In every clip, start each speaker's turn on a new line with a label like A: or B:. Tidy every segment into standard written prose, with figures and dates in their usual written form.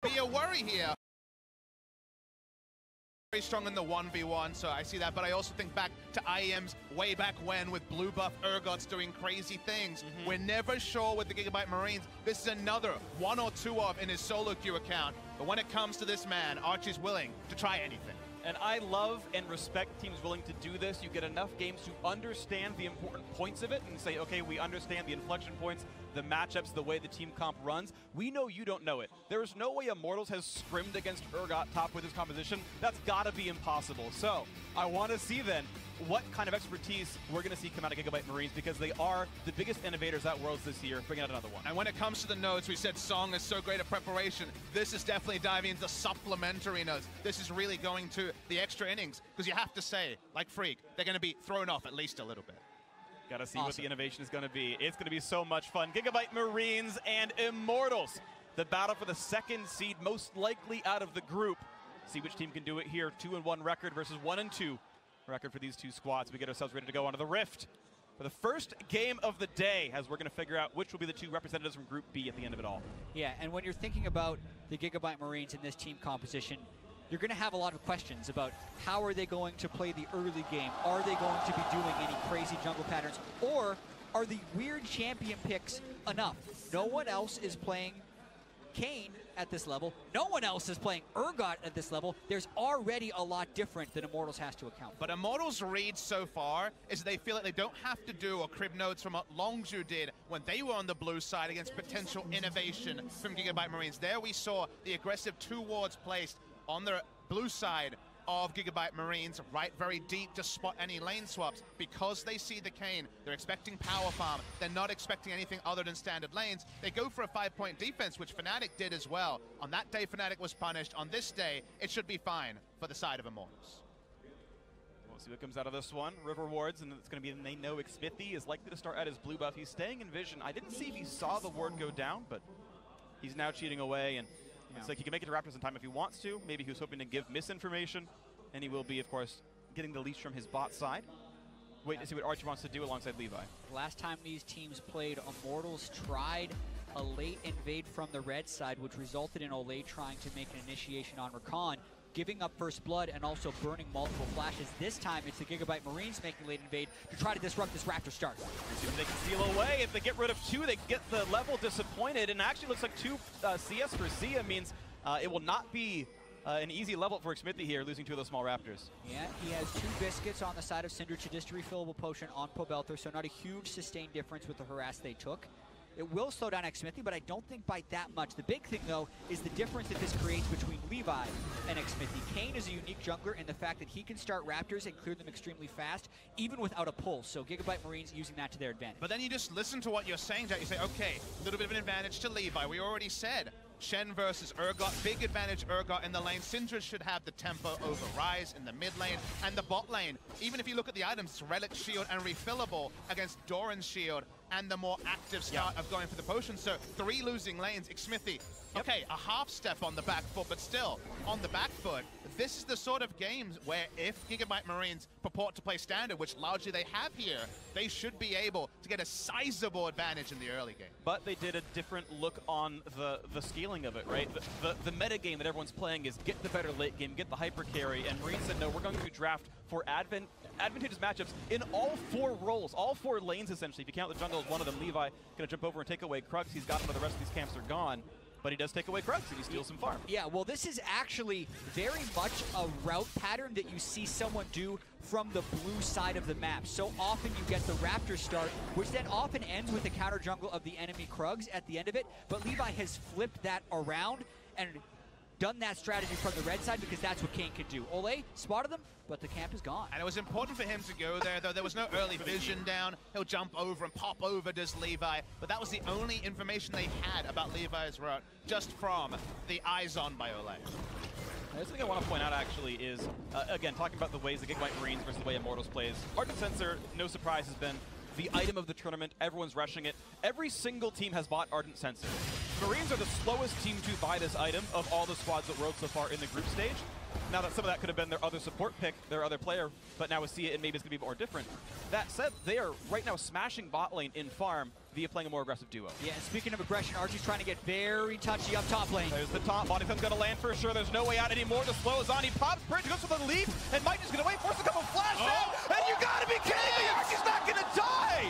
A: be a worry here. Very strong in the 1v1, so I see that, but I also think back to IEM's way back when with blue buff Urgot's doing crazy things. We're never sure with the Gigabyte Marines. This is another 1 or 2 of in his solo queue account, but when it comes to this man, Archie's willing to try anything.
B: And I love and respect teams willing to do this. You get enough games to understand the important points of it and say, okay, we understand the inflection points, the matchups, the way the team comp runs. We know you don't know it. There is no way Immortals has scrimmed against Urgot top with his composition. That's gotta be impossible. So I want to see then what kind of expertise we're going to see come out of Gigabyte Marines, because they are the biggest innovators at Worlds this year. Bring out another one.
A: And when it comes to the nodes, we said Song is so great at preparation. This is definitely diving into supplementary nodes. This is really going to the extra innings, because you have to say, like Freak, they're going to be thrown off at least a little bit.
B: Got to see what the innovation is going to be. It's going to be so much fun. Gigabyte Marines and Immortals. The battle for the 2nd seed, most likely out of the group. See which team can do it here. 2-1 record versus 1-2 record for these two squads. We get ourselves ready to go onto the Rift for the first game of the day, as we're going to figure out which will be the 2 representatives from Group B at the end of it all.
C: Yeah, and when you're thinking about the Gigabyte Marines in this team composition, you're going to have a lot of questions about how are they going to play the early game? Are they going to be doing any crazy jungle patterns? Or are the weird champion picks enough? No one else is playing Kayn at this level. No one else is playing Urgot at this level. There's already a lot different than Immortals has to account for.
A: But Immortals' read so far is they feel like they don't have to do or crib nodes from what Longzhu did when they were on the blue side against potential innovation from Gigabyte Marines. There we saw the aggressive 2 wards placed on the blue side of Gigabyte Marines, right very deep to spot any lane swaps. Because they see the Kayn, they're expecting power farm, they're not expecting anything other than standard lanes. They go for a 5-point defense, which Fnatic did as well. On that day, Fnatic was punished. On this day, it should be fine for the side of Immortals.
B: We'll see what comes out of this one. River wards, and it's going to be, they know Xmithie is likely to start at his blue buff. He's staying in vision. I didn't see if he saw the ward go down, but he's now cheating away, and it's like he can make it to Raptors in time if he wants to. Maybe he was hoping to give misinformation, and he will be, of course, getting the leash from his bot side. Wait to see what Archie wants to do alongside Levi.
C: Last time these teams played, Immortals tried a late invade from the red side, which resulted in Olay trying to make an initiation on Rakan, giving up first blood and also burning multiple flashes. This time, it's the Gigabyte Marines making late invade to try to disrupt this Raptor start.
B: See if they can steal away. If they get rid of 2, they get the level disappointed, and actually looks like 2 CS for Zia means it will not be an easy level for Xmithie here, losing 2 of those small Raptors.
C: Yeah, he has 2 biscuits on the side of Syndra, just a refillable potion on Pobelter, so not a huge sustained difference with the harass they took. It will slow down Xmithie, but I don't think by that much. The big thing, though, is the difference that this creates between Levi and Xmithie. Kayn is a unique jungler in the fact that he can start Raptors and clear them extremely fast, even without a pulse. So Gigabyte Marines using that to their advantage.
A: But then you just listen to what you're saying, Jack. You say, okay, a little bit of an advantage to Levi. We already said Shen versus Urgot, big advantage Urgot in the lane. Syndra should have the tempo over Ryze in the mid lane and the bot lane. Even if you look at the items, Relic Shield and Refillable against Doran's Shield and the more active start of going for the potion. So 3 losing lanes. Xmithie, okay, a half step on the back foot, but still on the back foot. This is the sort of games where if Gigabyte Marines purport to play standard, which largely they have here, they should be able to get a sizable advantage in the early game.
B: But they did a different look on the scaling of it, right? The meta game that everyone's playing is get the better late game, get the hyper carry, and Marines said, no, we're going to draft for advantageous matchups in all 4 roles, all 4 lanes essentially. If you count the jungle as one of them, Levi gonna jump over and take away Krugs. He's got him, but the rest of these camps are gone. But he does take away Krugs and he steals some farm.
C: Yeah, well, this is actually very much a route pattern that you see someone do from the blue side of the map. So often you get the Raptor start, which then often ends with the counter jungle of the enemy Krugs at the end of it. But Levi has flipped that around and done that strategy from the red side because that's what Kayn can do. Olay spotted them, but the camp is gone.
A: And it was important for him to go there, though. There was no early vision down. He'll jump over and pop over, does Levi. But that was the only information they had about Levi's route, just from the eyes on by Olay.
B: The other thing I want to point out, actually, is, again, talking about the ways the Gigabyte Marines versus the way Immortals plays. Ardent Sensor, no surprise, has been the item of the tournament. Everyone's rushing it. Every single team has bought Ardent Sensor. Marines are the slowest team to buy this item of all the squads at World so far in the group stage. Now that some of that could have been their other support pick, their other player, but now we see it and maybe it's going to be more different. That said, they are right now smashing bot lane in farm via playing a more aggressive duo.
C: Yeah, and speaking of aggression, Archie's trying to get very touchy up top lane.
B: There's the top. Bodyfun's going to land for sure. There's no way out anymore. The slow is on. He pops bridge, goes for the leap, and Mike is going to wait, force a couple flash down, and you got to be kidding me! Archie's not going to die!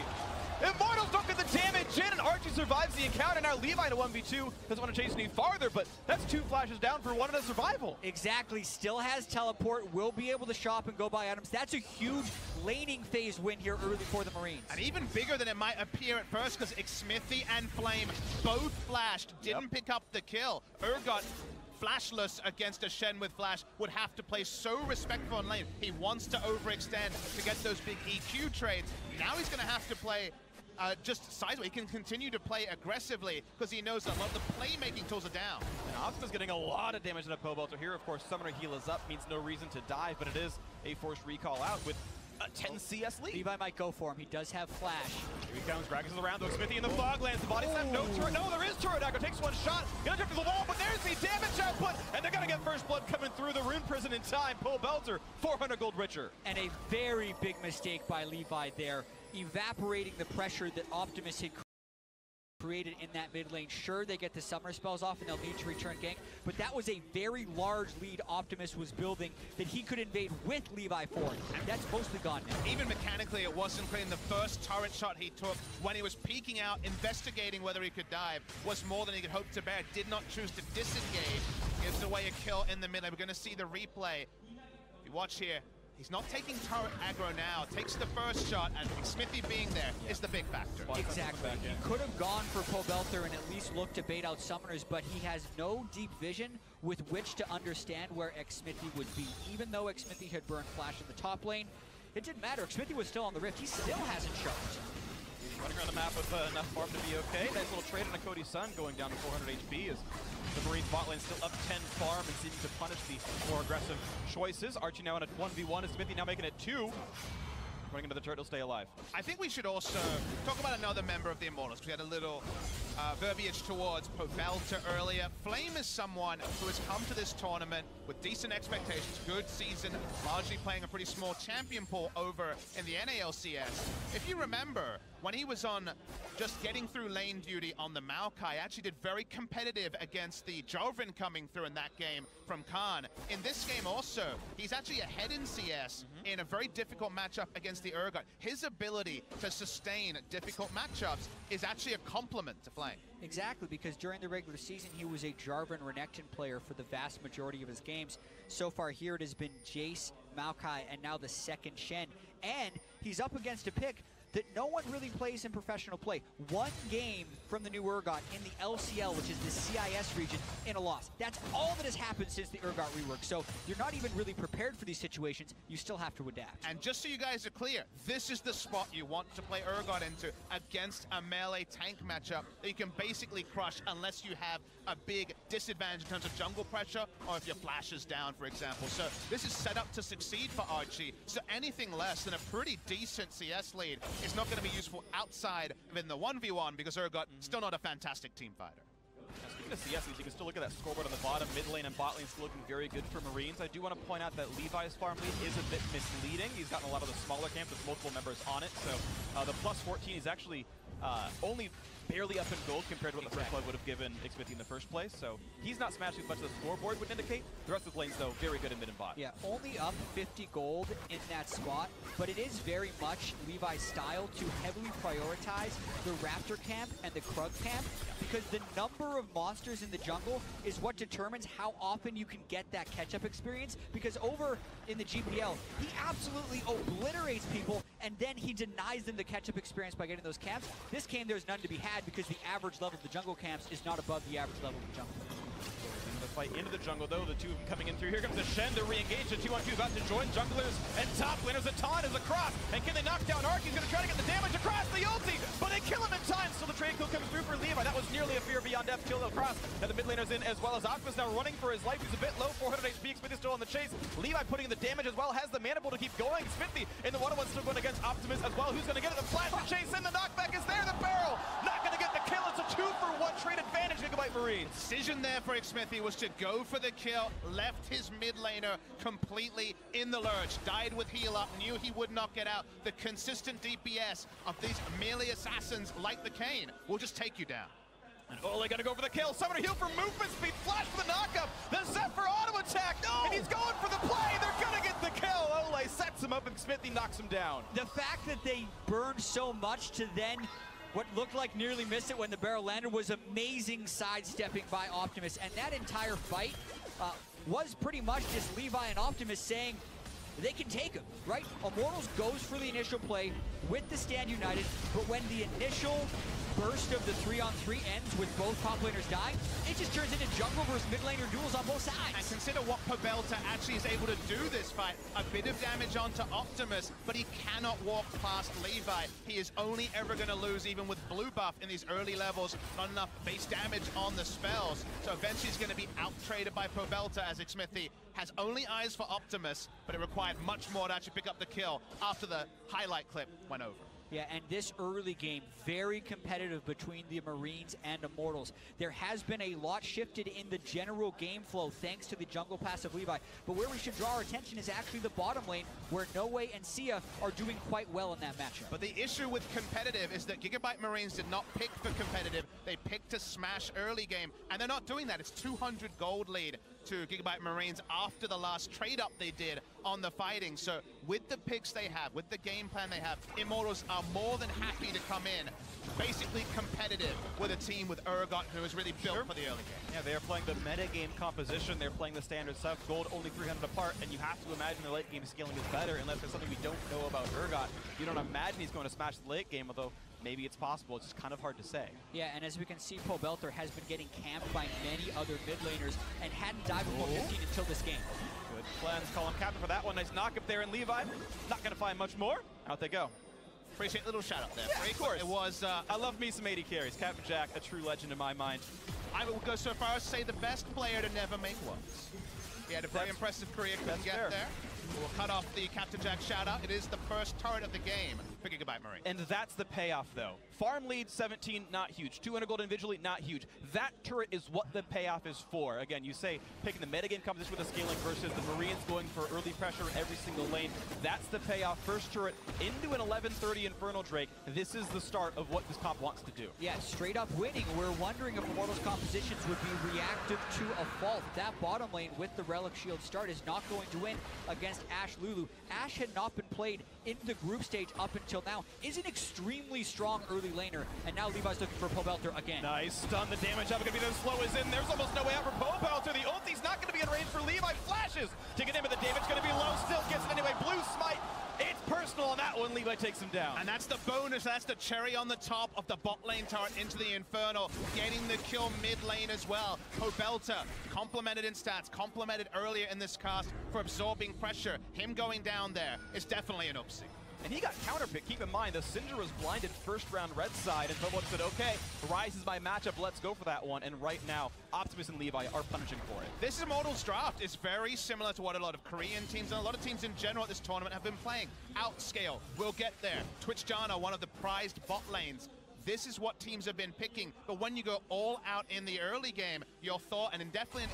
B: Immortals don't get the damage in, and Archie survives the encounter. Now Levi to 1v2. Doesn't want to chase any farther, but that's 2 flashes down for one in a survival.
C: Exactly. Still has teleport. Will be able to shop and go buy items. That's a huge laning phase win here early for the Marines.
A: And even bigger than it might appear at first, because Xmithy and Flame both flashed, didn't pick up the kill. Urgot, flashless against a Shen with flash, would have to play so respectful in lane. He wants to overextend to get those big EQ trades. Now he's going to have to play just sideways. He can continue to play aggressively because he knows that a lot of the playmaking tools are down.
B: And Optimus getting a lot of damage in a Pobelter here. Of course, Summoner heal is up, means no reason to dive, but it is a forced recall out with a 10 CS lead.
C: Levi might go for him. He does have flash.
B: Here he comes, Gragas is around though. Xmithy in the fog lands. The body slam, no turret. No, there is turret. Dagger takes one shot. Gonna jump to the wall, but there's the damage output. And they're gonna get first blood coming through the rune prison in time. Pobelter, 400 gold richer.
C: And a very big mistake by Levi there, evaporating the pressure that Optimus had created in that mid lane. Sure, they get the summer spells off and they'll need to return gank, but that was a very large lead Optimus was building that he could invade with Levi for. That's mostly gone now.
A: Even mechanically, it wasn't clean. The first turret shot he took when he was peeking out, investigating whether he could dive, was more than he could hope to bear. Did not choose to disengage. Gives away a kill in the mid lane. We're going to see the replay. If you watch here, he's not taking turret aggro now. Takes the first shot, and Xmithy being there is the big factor.
C: Exactly. He could have gone for Pobelter and at least looked to bait out summoners, but he has no deep vision with which to understand where Xmithy would be. Even though Xmithy had burned flash in the top lane, it didn't matter. Xmithy was still on the rift. He still hasn't choked.
B: Running around the map with enough farm to be okay. Nice little trade on a Cody Sun going down to 400 HP as the Marines bot lane still up 10 farm and seeming to punish the more aggressive choices. Archie now in a 1v1, Xmithy now making it 2. Running into the turret, he'll stay alive.
A: I think we should also talk about another member of the Immortals. We had a little verbiage towards Pobelter earlier. Flame is someone who has come to this tournament with decent expectations, good season, largely playing a pretty small champion pool over in the NALCS. If you remember, when he was on just getting through lane duty on the Maokai, actually did very competitive against the Jovrin coming through in that game from Khan. In this game also, he's actually ahead in CS in a very difficult matchup against the Urgot. His ability to sustain difficult matchups is actually a compliment to Flame.
C: Exactly, because during the regular season, he was a Jarvan Renekton player for the vast majority of his games. So far here, it has been Jace, Maokai, and now the second Shen. And he's up against a pick that no one really plays in professional play. One game from the new Urgot in the LCL, which is the CIS region, in a loss. That's all that has happened since the Urgot rework. So you're not even really prepared for these situations. You still have to adapt.
A: And just so you guys are clear, this is the spot you want to play Urgot into against a melee tank matchup that you can basically crush unless you have a big disadvantage in terms of jungle pressure or if your flash is down, for example. So this is set up to succeed for Archie. So anything less than a pretty decent CS lead is not going to be useful outside of in the 1v1 because Urgot still not a fantastic team fighter.
B: Now, speaking of CS, you can still look at that scoreboard on the bottom. Mid lane and bot lane still looking very good for Marines. I do want to point out that Levi's farm lead is a bit misleading. He's gotten a lot of the smaller camps with multiple members on it. So the plus 14 is actually only barely up in gold compared to what the first blood would have given Xmithy in the first place. So he's not smashing as much as the scoreboard would indicate. The rest of the lanes, though, very good in mid and bot.
C: Yeah, only up 50 gold in that spot, but it is very much Levi's style to heavily prioritize the Raptor camp and the Krug camp because the number of monsters in the jungle is what determines how often you can get that catch-up experience, because over in the GPL, he absolutely obliterates people and then he denies them the catch-up experience by getting those camps. This game, there's none to be had because the average level of the jungle camps is not above the average level of the jungle.
B: The fight into the jungle, though, the two of them coming in through. Here comes the Shen to re-engage. The 2-on-2 about to join junglers and top laners. The taunt is across, and can they knock down Ark? He's going to try to get the damage across the ulti, but they kill him in time. So the trade kill comes through for Levi. That was nearly a fear beyond death kill across. And the mid laner's in as well as Optimus now running for his life. He's a bit low, 400 HP. Xmithy still on the chase. Levi putting in the damage as well, has the mana pool to keep going. Xmithy in the 1-on-1 still going against Optimus as well. Who's going to get it? The flash, the chase, and the knockback is there. The barrel not going to get the kill. It's a 2-for-1 trade advantage, Gigabyte Marines.
A: Decision there for Xmithy was to go for the kill, left his mid laner completely in the lurch, died with heal up, knew he would not get out. The consistent DPS of these melee assassins like the Kayn will just take you down.
B: And Ole gonna go for the kill. Summoner heal for movement speed. Flash for the knockup. The Zephyr auto attack. No! And he's going for the play. They're gonna get the kill. Ole sets him up and Xmithy knocks him down.
C: The fact that they burned so much to then what looked like nearly miss it when the barrel landed was amazing sidestepping by Optimus. And that entire fight was pretty much just Levi and Optimus saying they can take him, right? Immortals goes for the initial play with the stand united, but when the initial burst of the 3-on-3 ends with both top laners dying, it just turns into jungle versus mid laner duels on both sides.
A: And consider what Pobelta actually is able to do this fight. A bit of damage onto Optimus, but he cannot walk past Levi. He is only ever going to lose, even with blue buff in these early levels. Not enough base damage on the spells. So eventually he's going to be out-traded by Pobelta as Xmithy has only eyes for Optimus, but it required much more to actually pick up the kill after the highlight clip went over.
C: Yeah, and this early game, very competitive between the Marines and Immortals. There has been a lot shifted in the general game flow thanks to the jungle pass of Levi. But where we should draw our attention is actually the bottom lane, where Noe and Sia are doing quite well in that matchup.
A: But the issue with competitive is that Gigabyte Marines did not pick for competitive. They picked to smash early game, and they're not doing that. It's 200 gold lead to Gigabyte Marines after the last trade-up they did on the fighting. So with the picks they have, with the game plan they have, Immortals are more than happy to come in basically competitive with a team with Urgot, who is really built for the early game.
B: Yeah, they are playing the meta game composition. They're playing the standard stuff. Gold only 300 apart, and you have to imagine the late game scaling is better unless there's something we don't know about Urgot. You don't imagine he's going to smash the late game, although maybe it's possible. It's just kind of hard to say.
C: Yeah, and as we can see, Pobelter has been getting camped by many other mid laners and hadn't died before 15 until this game.
B: Good cleanse. Call him captain for that one. Nice knock up there in Levi. Not going to find much more. Out they go.
A: Appreciate a little shout out there.
B: Yeah, of course.
A: It was,
B: I love me some 80 carries. Captain Jack, a true legend in my mind.
A: I will go so far as to say the best player to never make ones. He had a very impressive career, couldn't get there. We'll cut off the Captain Jack shout out. It is the first turret of the game for Gigabyte Marine.
B: And that's the payoff, though. Farm lead 17, not huge. 200 gold individually, not huge. That turret is what the payoff is for. Again, you say picking the metagame competition with the scaling versus the Marines going for early pressure every single lane. That's the payoff. First turret into an 1130 Infernal Drake. This is the start of what this comp wants to do.
C: Yeah, straight up winning. We're wondering if Immortals compositions would be reactive to a fault. That bottom lane with the Relic Shield start is not going to win against Ashe Lulu. Ashe had not been played in the group stage up until now. Is an extremely strong early laner, and now Levi's looking for Pobelter again.
B: Nice stun. The damage up going to be as slow as in. There's almost no way out for Pobelter. The ulti's not going to be in range for Levi. Flashes to get him, but the damage going to be low. Still gets it anyway. Blue smite. It's personal on that one. Levi takes him down.
A: And that's the bonus. That's the cherry on the top of the bot lane turret into the Infernal. Getting the kill mid lane as well. Pobelter, complimented in stats, complimented earlier in this cast for absorbing pressure. Him going down there is definitely an upsie.
B: And he got counterpicked. Keep in mind, the Syndra was blinded first round red side, and Pobelter said, okay, Rise is my matchup, let's go for that one. And right now, Optimus and Levi are punishing for it.
A: This Immortals draft is very similar to what a lot of Korean teams and a lot of teams in general at this tournament have been playing. Outscale, we'll get there. Twitch Jana, one of the prized bot lanes. This is what teams have been picking, but when you go all out in the early game, your thought, and definitely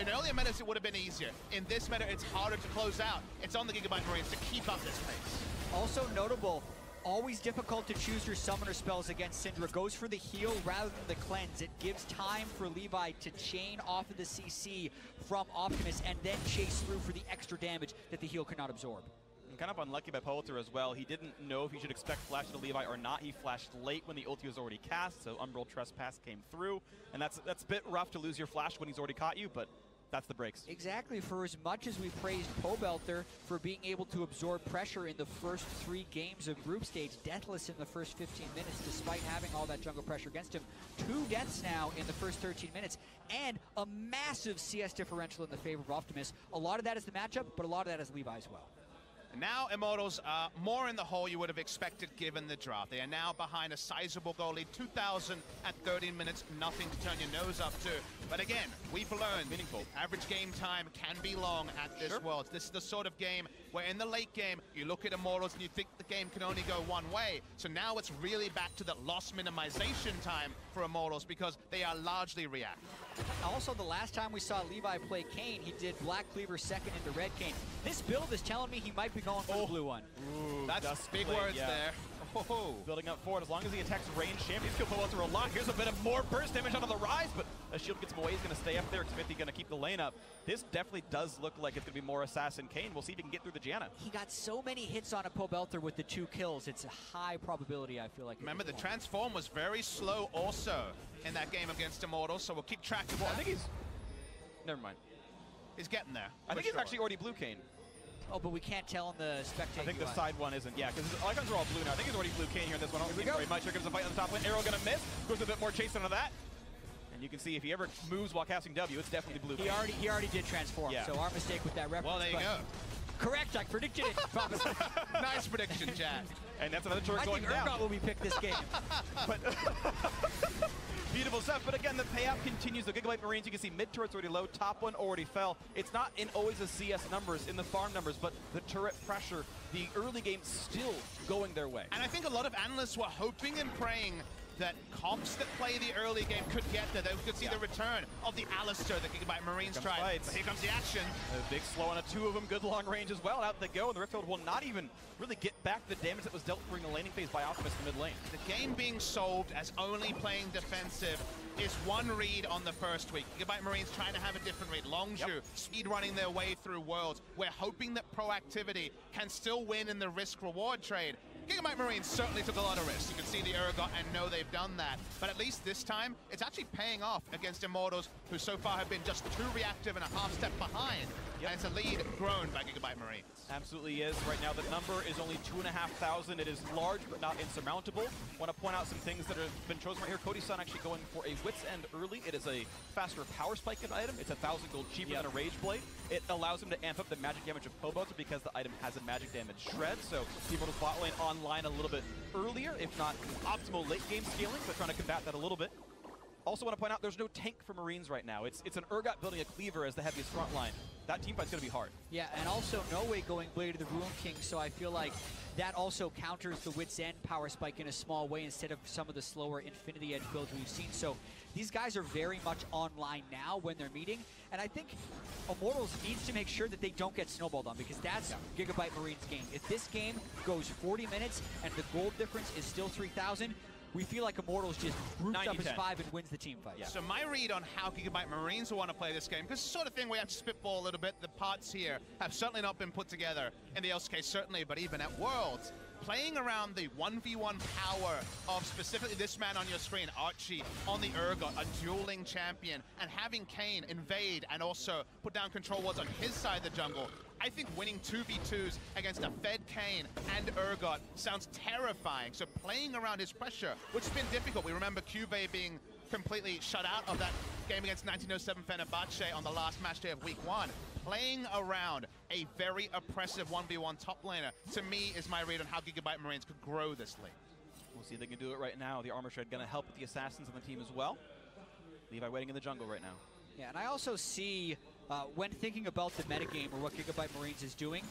A: in earlier metas it would have been easier. In this meta, it's harder to close out. It's on the Gigabyte Marines to keep up this pace.
C: Also notable, always difficult to choose your summoner spells against Syndra. Goes for the heal rather than the cleanse. It gives time for Levi to chain off of the CC from Optimus and then chase through for the extra damage that the heal cannot absorb.
B: And kind of unlucky by Pobelter as well. He didn't know if he should expect flash to Levi or not. He flashed late when the ulti was already cast, so Umbral Trespass came through. And that's a bit rough to lose your flash when he's already caught you, but that's the breaks.
C: Exactly. For as much as we praised Pobelter for being able to absorb pressure in the first 3 games of group stage, deathless in the first 15 minutes despite having all that jungle pressure against him. 2 deaths now in the first 13 minutes and a massive CS differential in the favor of Optimus. A lot of that is the matchup, but a lot of that is Levi as well.
A: Now Immortals are more in the hole you would have expected given the draft. They are now behind a sizable goal lead, 2,000 at 13 minutes, nothing to turn your nose up to. But again, we've learned
B: meaningful.
A: Average game time can be long at this Worlds. This is the sort of game where in the late game, you look at Immortals and you think the game can only go one way. So now it's really back to that loss minimization time for Immortals because they are largely reactive.
C: Also, the last time we saw Levi play Kane, he did Black Cleaver second into Red Kane. This build is telling me he might be going for the blue one.
B: Ooh,
A: that's big words there. Oh.
B: Building up forward, as long as he attacks range, champions can pull out through a lot. Here's a bit of more burst damage onto the Rise, but as Shield gets him away, he's going to stay up there. Xmithie going to keep the lane up. This definitely does look like it's going to be more Assassin Kane. We'll see if he can get through the Janna. He
C: got so many hits on a Pobelter with the 2 kills. It's a high probability, I feel like.
A: Remember, the transform was very slow also in that game against Immortals, so we'll keep track of that.
B: I think he's... Never mind.
A: He's getting there.
B: I think he's actually already blue Kane.
C: Oh, but we can't tell in the spectator.
B: I think the side one isn't, yeah, because the icons are all blue now. I think he's already blue Kane here in this one. I don't think very much. Here comes the fight on the top lane. Arrow gonna miss. Goes a bit more chase into that. And you can see if he ever moves while casting W, it's definitely blue Kane.
C: He already did transform,
B: yeah.
C: So our mistake with that reference.
A: Well, there you go.
C: Correct, I predicted it.
A: Nice prediction, Chad.
B: And that's another turret going down.
C: I think Urgot will be picked this game.
B: But beautiful stuff, but again, the payout continues. The Gigabyte Marines, you can see mid-turret's already low, top one already fell. It's not in always the CS numbers, in the farm numbers, but the turret pressure, the early game still going their way.
A: And I think a lot of analysts were hoping and praying that comps that play the early game could get there. They could see the return of the Alistair that Gigabyte Marines tried. But here comes the action.
B: A big slow on 2 of them, good long range as well. Out they go, and the Riftfield will not even really get back the damage that was dealt during the laning phase by Optimus in the mid lane.
A: The game being solved as only playing defensive is one read on the first week. Gigabyte Marines trying to have a different read. Longzhu speed running their way through worlds. We're hoping that proactivity can still win in the risk-reward trade. Gigabyte Marines certainly took a lot of risks. You can see the Urgot and know they've done that. But at least this time, it's actually paying off against Immortals, who so far have been just too reactive and a half step behind. And it's a lead grown by Gigabyte Marines.
B: Absolutely is. Right now, the number is only 2,500. It is large, but not insurmountable. Want to point out some things that have been chosen right here. Cody's son actually going for a Wit's End early. It is a faster power spike item. It's 1,000 gold cheaper than a Rage Blade. It allows him to amp up the magic damage of Pobelter because the item has a magic damage shred. So people to bot lane online a little bit earlier, if not optimal late game scaling, but trying to combat that a little bit. Also want to point out there's no tank for Marines right now. It's an Urgot building a cleaver as the heaviest front line. That team fight's going to be hard. Yeah, and also no way going Blade of the Ruin King, so I feel like that also counters the Wit's End power spike in a small way instead of some of the slower Infinity Edge builds we've seen. So these guys are very much online now when they're meeting, and I think Immortals needs to make sure that they don't get snowballed on, because that's Gigabyte Marines' game. If this game goes 40 minutes and the gold difference is still 3,000, we feel like Immortals just groups up as 5 and wins the team fight.
A: Yeah. So my read on how Gigabyte Marines will want to play this game, because it's the sort of thing we have to spitball a little bit. The parts here have certainly not been put together. In the LCK, certainly, but even at Worlds, playing around the 1v1 power of specifically this man on your screen, Archie, on the Urgot, a dueling champion, and having Kane invade and also put down control wards on his side of the jungle. I think winning 2v2s against a fed Kane and Urgot sounds terrifying. So playing around his pressure, which has been difficult. We remember Cuvée being completely shut out of that game against 1907 Fenerbahce on the last match day of week 1. Playing around a very oppressive 1v1 top laner, to me, is my read on how Gigabyte Marines could grow this league.
B: We'll see if they can do it right now. The Armor Shred going to help with the Assassins on the team as well. Levi waiting in the jungle right now.
C: Yeah, and I also see, when thinking about the metagame or what Gigabyte Marines is doing,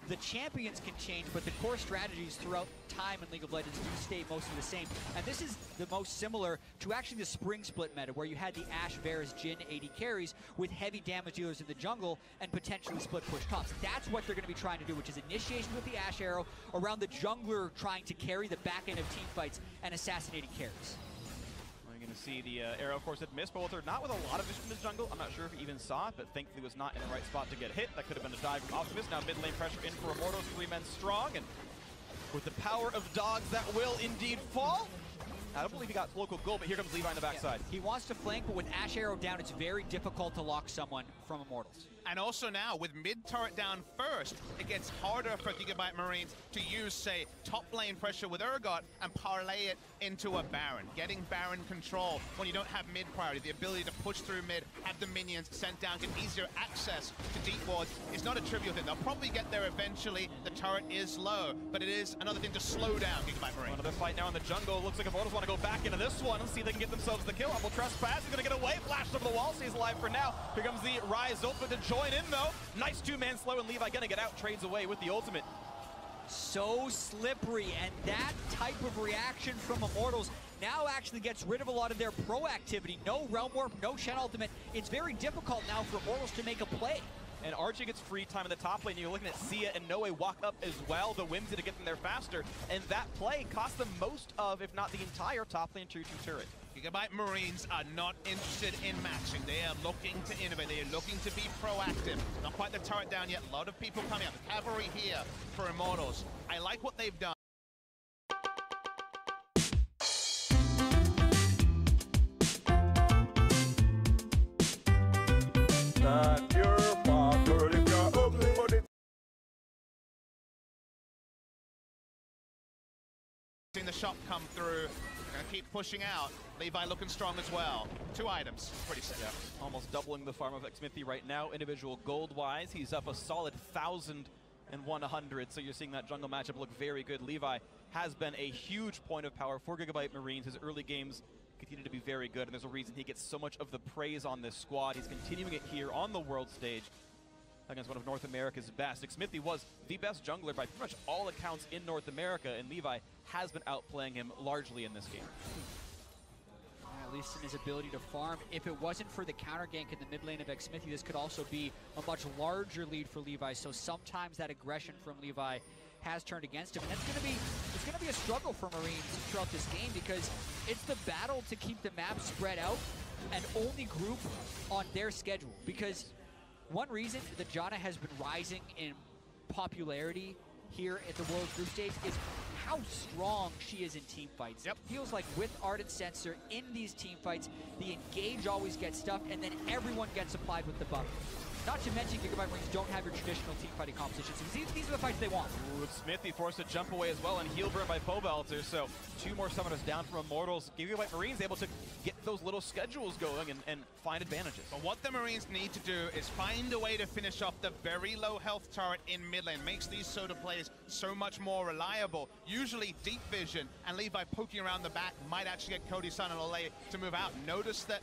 C: the champions can change, but the core strategies throughout time in League of Legends do stay mostly the same. And this is the most similar to actually the Spring Split meta, where you had the Ashe, Varus, Jhin, AD carries with heavy damage dealers in the jungle and potentially split push tops. That's what they're going to be trying to do, which is initiation with the Ashe arrow around the jungler trying to carry the back end of team fights and assassinating carries.
B: We're going to see the arrow, of course, it missed, but not with a lot of vision in the jungle. I'm not sure if he even saw it, but thankfully was not in the right spot to get hit. That could have been a dive from Optimus. Now mid lane pressure in for Immortals, 3 men strong, and with the power of dogs, that will indeed fall. I don't believe he got local goal, but here comes Levi on the backside.
C: He wants to flank, but with Ashe arrow down, it's very difficult to lock someone from Immortals.
A: And also now, with mid-turret down first, it gets harder for Gigabyte Marines to use, say, top lane pressure with Urgot and parlay it into a Baron. Getting Baron control when you don't have mid priority, the ability to push through mid, have the minions sent down, get easier access to deep wards is not a trivial thing. They'll probably get there eventually. The turret is low, but it is another thing to slow down Gigabyte Marines.
B: Another fight now in the jungle. Looks like Immortals want to go back into this one. Let's see if they can get themselves the kill. Humble Trespass. He's going to get away. Flashed over the wall. Stays alive for now. Here comes the Rise open to join going in though. Nice two-man slow, and Levi gonna get out, trades away with the ultimate.
C: So slippery, and that type of reaction from Immortals now actually gets rid of a lot of their proactivity. No Realm Warp, no Shen ultimate. It's very difficult now for Immortals to make a play.
B: And Archie gets free time in the top lane. You're looking at Sia and Noe walk up as well. The Whimsy to get them there faster. And that play cost them most of, if not the entire top lane tier 2 turret.
A: Gigabyte Marines are not interested in matching. They are looking to innovate. They are looking to be proactive. Not quite the turret down yet. A lot of people coming up. The cavalry here for Immortals. I like what they've done. Seeing the shot come through. Gonna keep pushing out. Levi looking strong as well. 2 items. Pretty sick.
B: Yeah, almost doubling the farm of Xmithy right now. Individual gold-wise, he's up a solid 1,100. So you're seeing that jungle matchup look very good. Levi has been a huge point of power for Gigabyte Marines. His early games continue to be very good, and there's a reason he gets so much of the praise on this squad. He's continuing it here on the world stage against one of North America's best. Xmithy was the best jungler by pretty much all accounts in North America, and Levi has been outplaying him largely in this game.
C: At least in his ability to farm. If it wasn't for the counter gank in the mid lane of Xmithy, this could also be a much larger lead for Levi. So sometimes that aggression from Levi has turned against him, and it's gonna be a struggle for Marines throughout this game, because it's the battle to keep the map spread out and only group on their schedule. Because one reason that Janna has been rising in popularity here at the World Group Stage is how strong she is in team fights.
A: Yep.
C: It feels like with Ardent Sensor in these team fights, the engage always gets stuffed, and then everyone gets applied with the buff. Not to mention, Gigabyte Marines don't have your traditional team fighting competitions. These are the fights they want.
B: Ooh, Xmithy forced to jump away as well, and heal burn by Pobelter. So 2 more summoners down from Immortals. Gigabyte Marines able to get those little schedules going and find advantages.
A: But what the Marines need to do is find a way to finish off the very low health turret in mid lane. Makes these sort of plays so much more reliable. Usually deep vision, and Levi poking around the back might actually get Cody Sun and Olay to move out. Notice that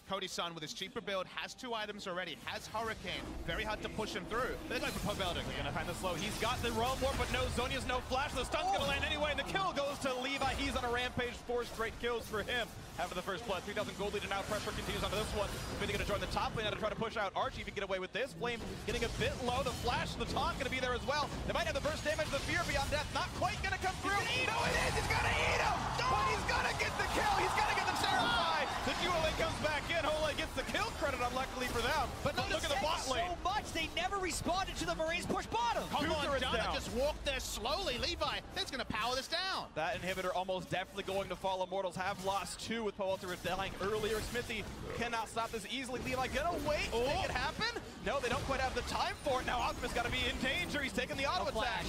A: Cody Sun with his cheaper build has 2 items already, has Hurricane. Very hard to push him through. They're going for Pobelter.
B: They're going to find the slow. He's got the Realm Warp, but no Zhonya's no flash. The stun's going to land anyway, and the kill goes to Levi. He's on a rampage. 4 straight kills for him after the first blood. 3,000 gold lead, and now pressure continues onto this one. Finny going to join the top lane now to try to push out Archie if he can get away with this. Flame getting a bit low. The flash, the taunt going to be there as well. They might have the burst damage. The fear beyond death not quite going to come through. No, it is. He's going to eat him. But he's going to get the kill. He's going to get the Seraphine. The duo lane comes back in. Ole gets the kill credit, unluckily for them. But look at the bot lane.
C: So much, they never responded to the Marines push bottom.
A: Come on, Janna just walked there slowly. Levi, that's going to power this down.
B: That inhibitor almost definitely going to fall. Immortals have lost 2 with Pobelter dying earlier. Xmithy cannot stop this easily. Levi gonna wait, make it happen. No, they don't quite have the time for it. Now Optimus got to be in danger. He's taking the auto attack.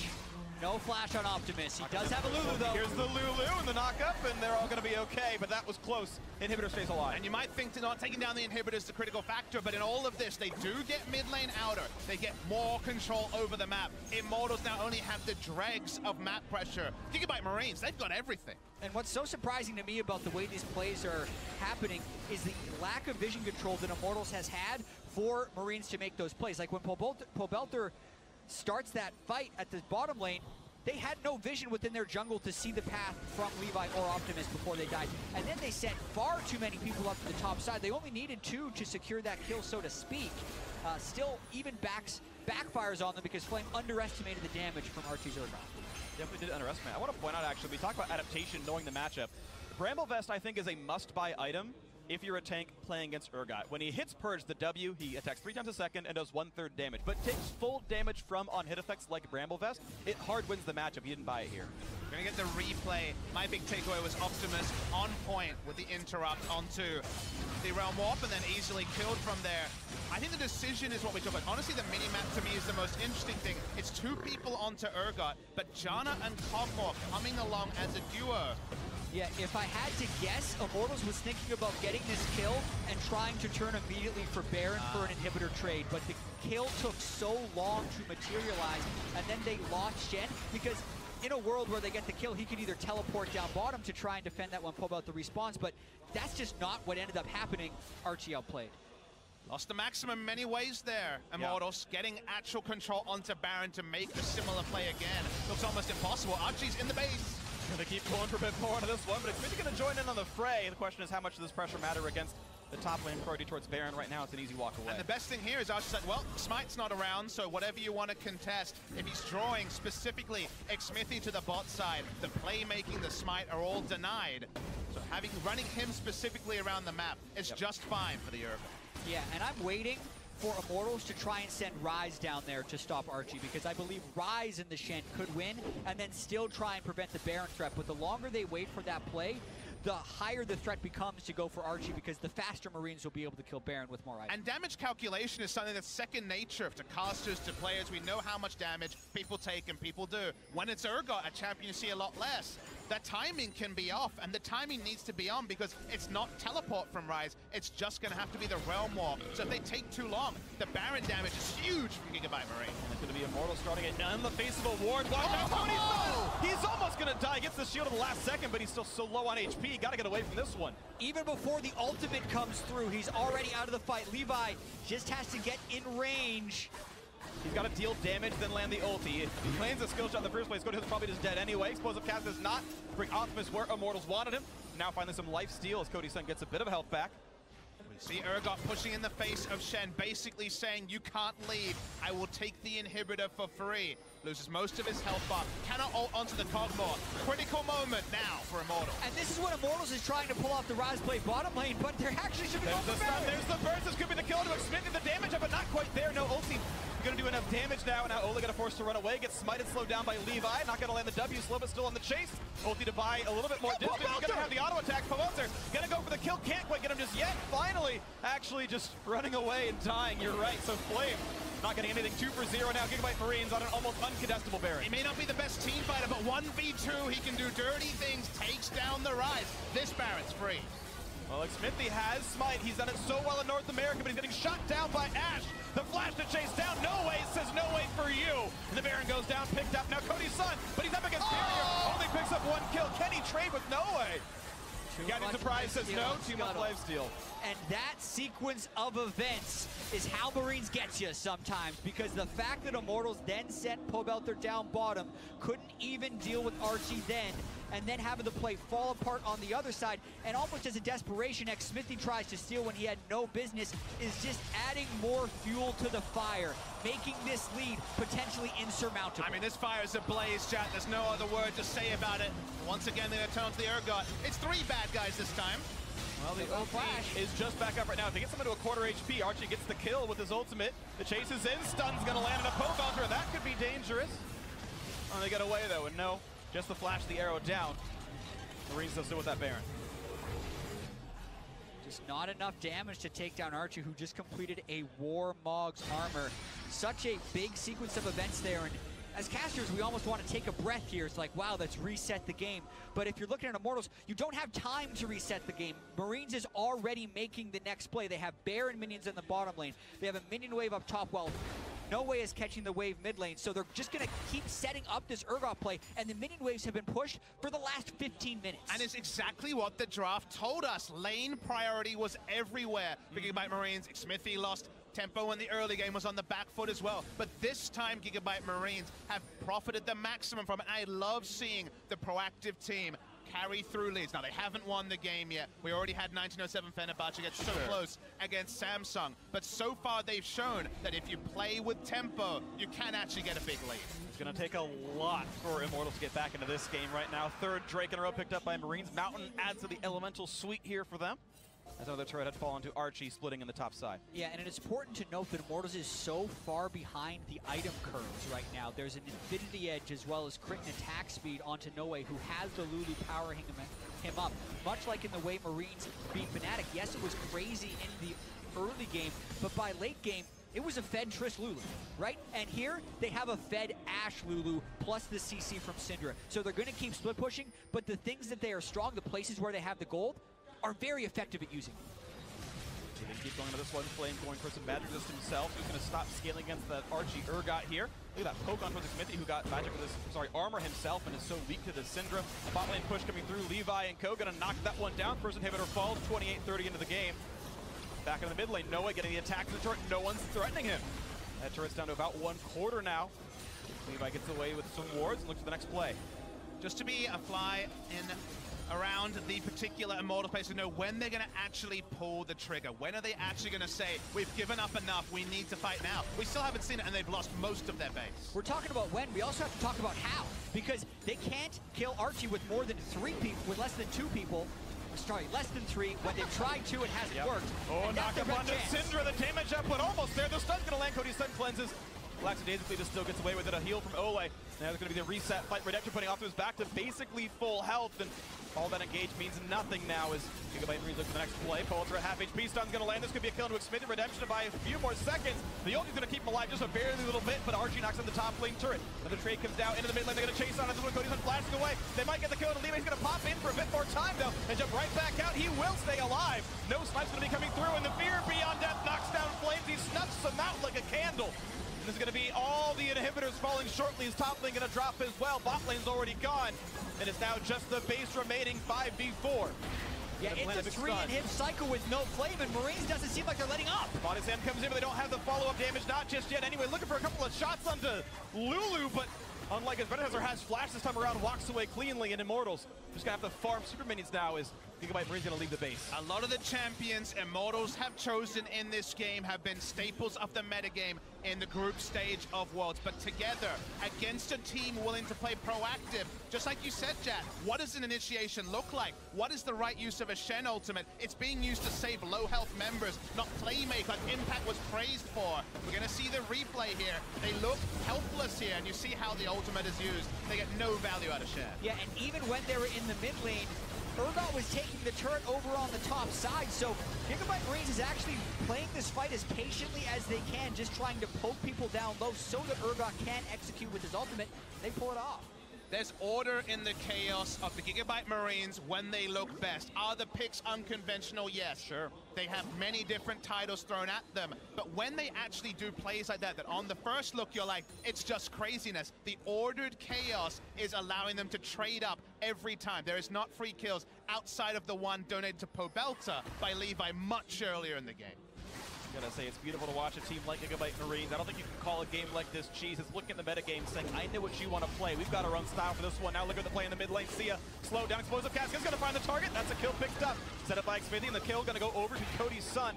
C: No flash on Optimus. He does have a Lulu, though.
B: Here's the Lulu and the knock-up, and they're all going to be okay, but that was close. Inhibitor stays alive.
A: And you might think that not taking down the inhibitor is the critical factor, but in all of this, they do get mid lane outer. They get more control over the map. Immortals now only have the dregs of map pressure. Gigabyte Marines, they've got everything.
C: And what's so surprising to me about the way these plays are happening is the lack of vision control that Immortals has had for Marines to make those plays. Like when Pobelter starts that fight at the bottom lane, they had no vision within their jungle to see the path from Levi or Optimus before they died. And then they sent far too many people up to the top side. They only needed 2 to secure that kill, so to speak. Still, even backfires on them because Flame underestimated the damage from Archie's Urgot.
B: Definitely did underestimate. I want to point out, actually, we talk about adaptation, knowing the matchup. Bramble Vest, I think, is a must-buy item if you're a tank playing against Urgot. When he hits Purge, the W, he attacks 3 times a second and does 1/3 damage, but takes full damage from on-hit effects like Bramble Vest. It hard wins the matchup. He didn't buy it here.
A: We're going to get the replay. My big takeaway was Optimus on point with the interrupt onto the Realm Warp and then easily killed from there. I think the decision is what we talk about. Honestly, the mini-map to me is the most interesting thing. It's 2 people onto Urgot, but Janna and Cogmore coming along as a duo.
C: Yeah, if I had to guess, Immortals was thinking about getting this kill and trying to turn immediately for Baron for an inhibitor trade, but the kill took so long to materialize, and then they lost Shen, because in a world where they get the kill, he could either teleport down bottom to try and defend that when Pobelter respawns, but that's just not what ended up happening. Archie outplayed.
A: Lost the maximum in many ways there. Immortals getting actual control onto Baron to make a similar play again. Looks almost impossible. Archie's in the base.
B: Gonna keep pulling for a bit more into this one, but it's really gonna join in on the fray. The question is, how much does this pressure matter against the top lane priority towards Baron? Right now, it's an easy walk away.
A: And the best thing here is Archie's like, well, Smite's not around, so whatever you want to contest, if he's drawing specifically Xmithy to the bot side, the playmaking, the Smite are all denied. So running him specifically around the map is just fine for the Urgot.
C: Yeah, and I'm waiting for Immortals to try and send Ryze down there to stop Archie, because I believe Ryze in the Shen could win and then still try and prevent the Baron threat. But the longer they wait for that play, the higher the threat becomes to go for Archie, because the faster Marines will be able to kill Baron with more items.
A: And damage calculation is something that's second nature to casters, to players. We know how much damage people take and people do. When it's Urgot, a champion, you see a lot less. That timing can be off, and the timing needs to be on because it's not teleport from Ryze. It's just going to have to be the Realm Walk. So if they take too long, the Baron damage is huge from Gigabyte Marine.
B: And it's going to be Immortal starting it in the face of a ward. Watch out, Cody's done! He's almost going to die. Gets the shield at the last second, but he's still so low on HP. Got to get away from this one.
C: Even before the ultimate comes through, he's already out of the fight. Levi just has to get in range.
B: He's got to deal damage, then land the ulti. If he lands a skill shot in the first place, Cody is probably just dead anyway. Explosive cast does not bring Optimus where Immortals wanted him. Now finally some life steal as Cody's son gets a bit of health back.
A: We see Urgot pushing in the face of Shen, basically saying, you can't leave. I will take the inhibitor for free. Loses most of his health bar. Cannot ult onto the Cogmore. Critical moment now for Immortals.
C: And this is what Immortals is trying to pull off the Ryze play bottom lane, but there actually should be
B: There's the stun, there's the burst. This could be the kill to Xmithy. The damage of it not quite there. No ulti. Gonna do enough damage now. Now Ola gonna force to run away. Gets smited, slowed down by Levi. Not gonna land the W. Slow but still on the chase. Ulti to buy a little bit more distance. He's gonna have the auto attack. Powelter gonna go for the kill. Can't quite get him just yet. Finally, actually just running away and dying. You're right. So Flame not getting anything. 2 for 0 now. Gigabyte Marines on an almost uncontestable Baron.
A: He may not be the best team fighter, but 1v2, he can do dirty things. Takes down the Ryze. This Baron's free.
B: Well, Xmithy has Smite. He's done it so well in North America, but he's getting shot down by Ash. The flash to chase down. No way, says no way for you. And the Baron goes down, picked up. Now Cody's son, but he's up against Barrier. Only picks up 1 kill. Can he trade with no way? Got surprise, says no. Too much lifesteal.
C: And that sequence of events is how Marines get you sometimes, because the fact that Immortals then sent Pobelter down bottom, couldn't even deal with Archie then, and then having the play fall apart on the other side, and almost as a desperation, Xmithy tries to steal when he had no business, is just adding more fuel to the fire, making this lead potentially insurmountable.
A: I mean, this fire is ablaze, chat. There's no other word to say about it. Once again, they're going to turn to the Urgot. It's 3 bad guys this time.
B: Well, the ulti is just back up right now. If he gets him into a quarter HP, Archie gets the kill with his ultimate. The chase is in. Stun's going to land on a Pobelter. That could be dangerous. Oh, they get away, though, and no. Just the flash, the arrow down. Marines still with that Baron.
C: Just not enough damage to take down Archie, who just completed a War Mog's armor. Such a big sequence of events there, and as casters, we almost want to take a breath here. It's like, wow, let's reset the game. But if you're looking at Immortals, you don't have time to reset the game. Marines is already making the next play. They have Baron minions in the bottom lane. They have a minion wave up top while no way is catching the wave mid lane. So they're just going to keep setting up this Urgot play, and the minion waves have been pushed for the last 15 minutes.
A: And it's exactly what the draft told us. Lane priority was everywhere. Gigabyte Marines, Xmithy lost. Tempo in the early game was on the back foot as well. But this time, Gigabyte Marines have profited the maximum from it. I love seeing the proactive team carry through leads. Now, they haven't won the game yet. We already had 1907 Fenerbahce get so close against Samsung. But so far, they've shown that if you play with tempo, you can actually get a big lead.
B: It's going to take a lot for Immortals to get back into this game right now. 3rd Drake in a row picked up by Marines. Mountain adds to the elemental suite here for them, as another turret had fallen to Archie, splitting in the top side.
C: Yeah, and it's important to note that Immortals is so far behind the item curves right now. There's an Infinity Edge as well as crit and attack speed onto Noe, who has the Lulu powering him up. Much like in the way Marines beat Fnatic. Yes, it was crazy in the early game, but by late game, it was a fed Triss Lulu, right? And here, they have a fed Ashe Lulu plus the CC from Syndra. So they're going to keep split pushing, but the things that they are strong, the places where they have the gold, are very effective at using.
B: So they keep going to this one. Flame going for some magic resist himself. Who's going to stop scaling against that Archie Urgot here. Look at that poke on towards Xmithy, who got magic with his, armor himself and is so weak to the Syndra. Bot lane push coming through. Levi and Co. going to knock that one down. First inhibitor falls, 28-30 into the game. back in the mid lane. Noah getting the attack to the turret. No one's threatening him. That turret's down to about 1/4 now. Levi gets away with some wards and looks for the next play.
A: Just to be a fly in around the particular Immortal place to know when they're going to actually pull the trigger. When are they actually going to say, we've given up enough, we need to fight now? We still haven't seen it, and they've lost most of their base.
C: We're talking about when. We also have to talk about how, because they can't kill Archie with more than 3 people, with less than 2 people. Sorry, less than 3. When they've tried to, it hasn't worked.
B: Oh, knock up onto
C: chance.
B: Syndra. The damage up, but almost there. The stun's going to land. Cody's stun cleanses. Lackadaisically just still gets away with it. A heal from Ole. Now there's going to be the reset fight. Redemption putting off to his back to basically full health, and all that engage means nothing now as Gigabyte Marines look for the next play. Poulter at half HP. Stun's going to land. This could be a kill into Xmithie. Redemption to buy a few more seconds. The ulti's going to keep him alive just a barely little bit, but Archie knocks on the top lane turret. Another trade comes down into the mid lane. They're going to chase on it. This one Cody's blasting away. They might get the kill, and Levi's going to pop in for a bit more time though and jump right back out. He will stay alive. No snipe's going to be coming through, and the Fear Beyond Death knocks down Flames. He snuffs them out like a candle. And this is going to be all the inhibitors falling shortly. His top lane going to drop as well. Bot lane's already gone. And it's now just the base remaining 5v4.
C: Yeah, it's a 3-inhib cycle with no flame, and Marines doesn't seem like they're letting up.
B: Body Sam comes in, but they don't have the follow-up damage. Not just yet. Anyway, looking for a couple of shots onto Lulu, but unlike his predecessor has flash this time around, walks away cleanly, and Immortals just going to have to farm super minions now as Gigabyte Marine's going to leave the base.
A: A lot of the champions Immortals have chosen in this game have been staples of the metagame in the group stage of Worlds, but together against a team willing to play proactive, just like you said, Jack, what does an initiation look like? What is the right use of a Shen ultimate? It's being used to save low health members, not playmake like Impact was praised for. We're going to see the replay here. They look helpless here, and you see how the ultimate is used. They get no value out of Shen.
C: Yeah, and even when they were in the mid lane, Urgot was taking the turret over on the top side, so Gigabyte Marines is actually playing this fight as patiently as they can, just trying to poke people down low so that Urgot can execute with his ultimate. They pull it off.
A: There's order in the chaos of the Gigabyte Marines when they look best. Are the picks unconventional? Yes.
B: Sure.
A: They have many different titles thrown at them. But when they actually do plays like that on the first look, you're like, it's just craziness. The ordered chaos is allowing them to trade up every time. There is not free kills outside of the one donated to Pobelta by Levi much earlier in the game.
B: Gotta say, it's beautiful to watch a team like Gigabyte Marines. I don't think you can call a game like this cheese. It's looking at the metagame saying, I know what you want to play. We've got our own style for this one. Now look at the play in the mid lane. Sia, slow down, explosive cast. He's gonna find the target. That's a kill picked up. Set up by Xmithie, and the kill gonna go over to Cody's son.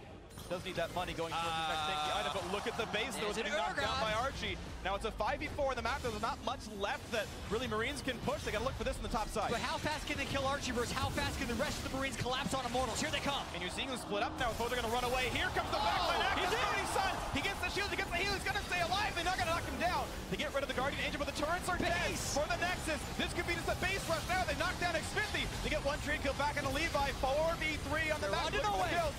B: Does need that money going towards his next tanky item, but look at the base though. It's getting knocked down by Archie. Now it's a 5v4 in the map. There's not much left that really Marines can push. They gotta look for this on the top side.
C: But how fast can they kill Archie versus how fast can the rest of the Marines collapse on Immortals? Here they come.
B: And you're seeing them split up now. Both are gonna run away. Here comes the backline axe. Cody's son. He gets the shield, he gets the heal. He's gonna stay alive. They're not gonna knock him down. They get rid of the Guardian Angel, but the turrets are dead for the Nexus. This could be just a base rush now. They knock down Xmithie. They get one trade kill back into Levi. 4v3 on the back.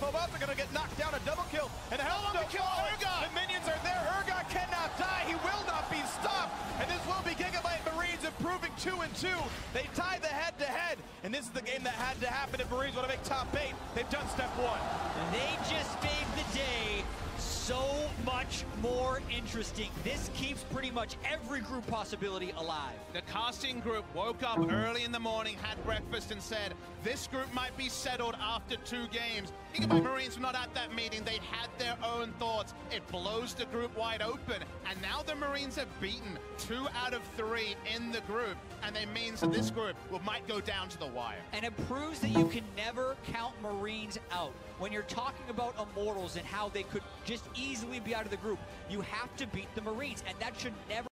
B: Both are gonna get knocked down. A double kill. And how long to kill Urgot? The minions are there. Urgot cannot die. He will not be stopped. And this will be Gigabyte Marines improving 2-2. They tie the head-to-head. And this is the game that had to happen if Marines want to make top 8. They've done step 1.
C: They just made the day so much more interesting. This keeps pretty much every group possibility alive.
A: The casting group woke up early in the morning, had breakfast, and said, this group might be settled after 2 games. Gigabyte Marines were not at that meeting. They had their own thoughts. It blows the group wide open. And now the Marines have beaten 2 out of 3 in the group. And it means that this group might go down to the wire.
C: And it proves that you can never count Marines out. When you're talking about Immortals and how they could just easily be out of the group, you have to beat the Marines. And that should never